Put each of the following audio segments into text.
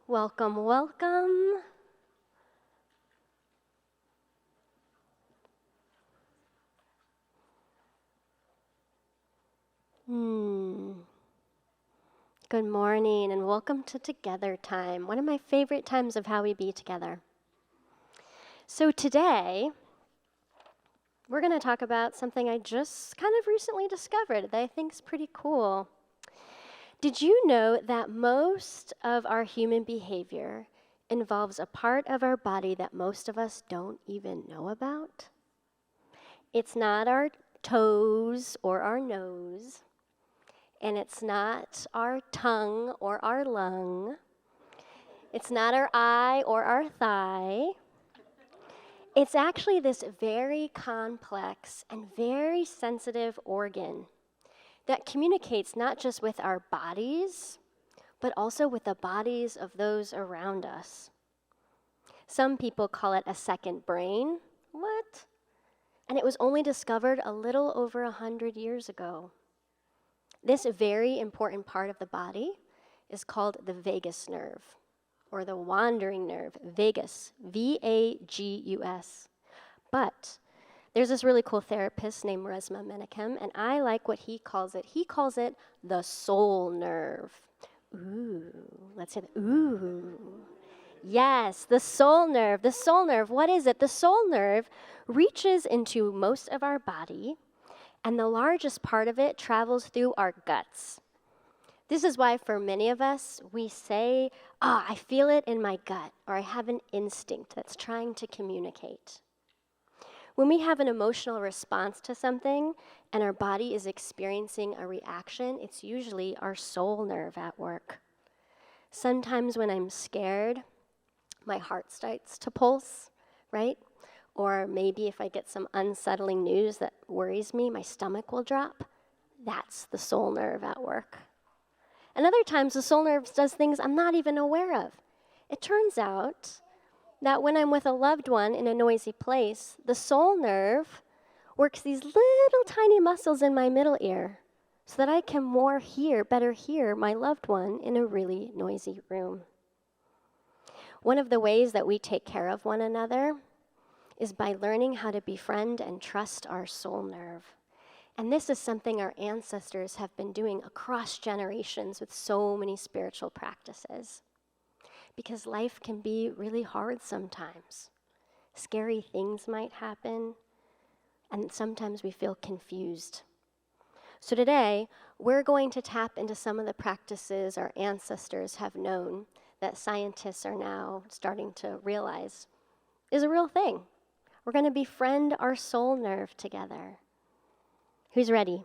Welcome, welcome. Good morning and welcome to Together Time, one of my favorite times of how we be together. So today, we're going to talk about something I just kind of recently discovered that I think is pretty cool. Did you know that most of our human behavior involves a part of our body that most of us don't even know about? It's not our toes or our nose, and it's not our tongue or our lung. It's not our eye or our thigh. It's actually this very complex and very sensitive organ that communicates not just with our bodies, but also with the bodies of those around us. Some people call it a second brain. What? And it was only discovered a little over 100 years ago. This very important part of the body is called the vagus nerve, or the wandering nerve, vagus, V-A-G-U-S. But there's this really cool therapist named Resma Menachem, and I like what he calls it. He calls it the soul nerve. Ooh, let's say that. Ooh. Yes, the soul nerve. The soul nerve, what is it? The soul nerve reaches into most of our body, and the largest part of it travels through our guts. This is why for many of us, we say, I feel it in my gut, or I have an instinct that's trying to communicate. When we have an emotional response to something and our body is experiencing a reaction, it's usually our soul nerve at work. Sometimes when I'm scared, my heart starts to pulse, right? Or maybe if I get some unsettling news that worries me, my stomach will drop. That's the soul nerve at work. And other times the soul nerve does things I'm not even aware of. It turns out that when I'm with a loved one in a noisy place, the soul nerve works these little tiny muscles in my middle ear so that I can better hear my loved one in a really noisy room. One of the ways that we take care of one another is by learning how to befriend and trust our soul nerve. And this is something our ancestors have been doing across generations with so many spiritual practices. Because life can be really hard sometimes. Scary things might happen, and sometimes we feel confused. So today, we're going to tap into some of the practices our ancestors have known that scientists are now starting to realize is a real thing. We're going to befriend our soul nerve together. Who's ready?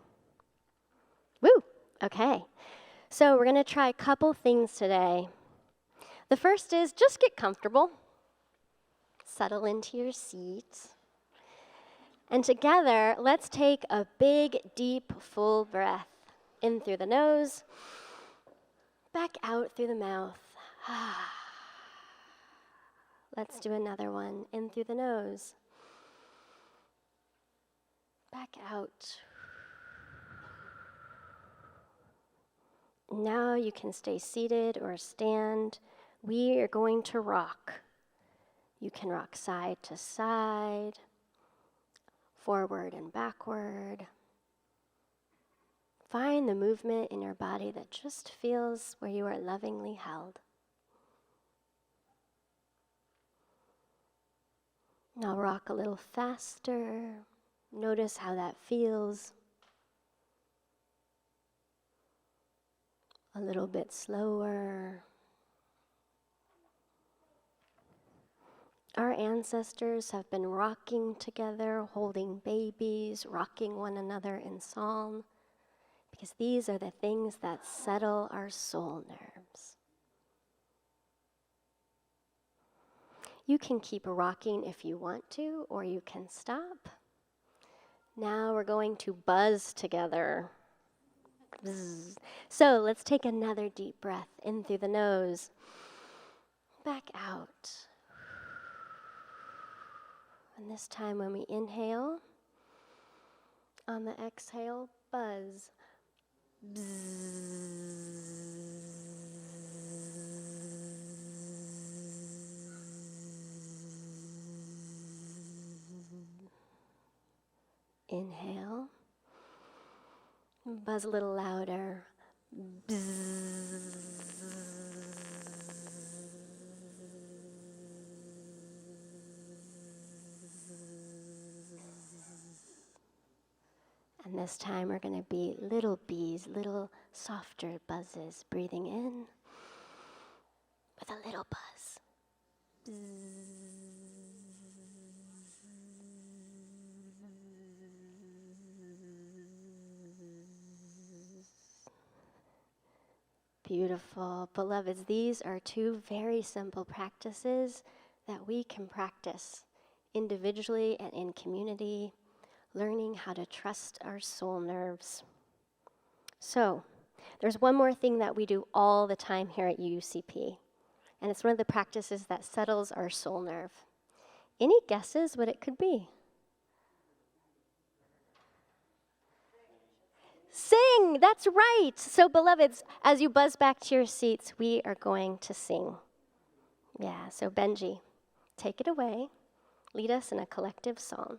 Woo! Okay. So we're going to try a couple things today. The first is just get comfortable. Settle into your seat. And together, let's take a big, deep, full breath. In through the nose, back out through the mouth. Let's do another one. In through the nose. Back out. Now you can stay seated or stand. We are going to rock. You can rock side to side, forward and backward. Find the movement in your body that just feels where you are lovingly held. Now rock a little faster. Notice how that feels. A little bit slower. Our ancestors have been rocking together, holding babies, rocking one another in song, because these are the things that settle our soul nerves. You can keep rocking if you want to, or you can stop. Now we're going to buzz together. Bzz. So let's take another deep breath in through the nose, back out. And this time when we inhale, on the exhale, buzz. Bzz. Inhale. Buzz a little louder. Bzzz. And this time we're going to be little bees, little softer buzzes, breathing in with a little buzz. Beautiful. Beloveds, these are two very simple practices that we can practice individually and in community, learning how to trust our soul nerves. So, there's one more thing that we do all the time here at UUCP, and it's one of the practices that settles our soul nerve. Any guesses what it could be? Sing! That's right! So, beloveds, as you buzz back to your seats, we are going to sing. Yeah, so Benji, take it away. Lead us in a collective song.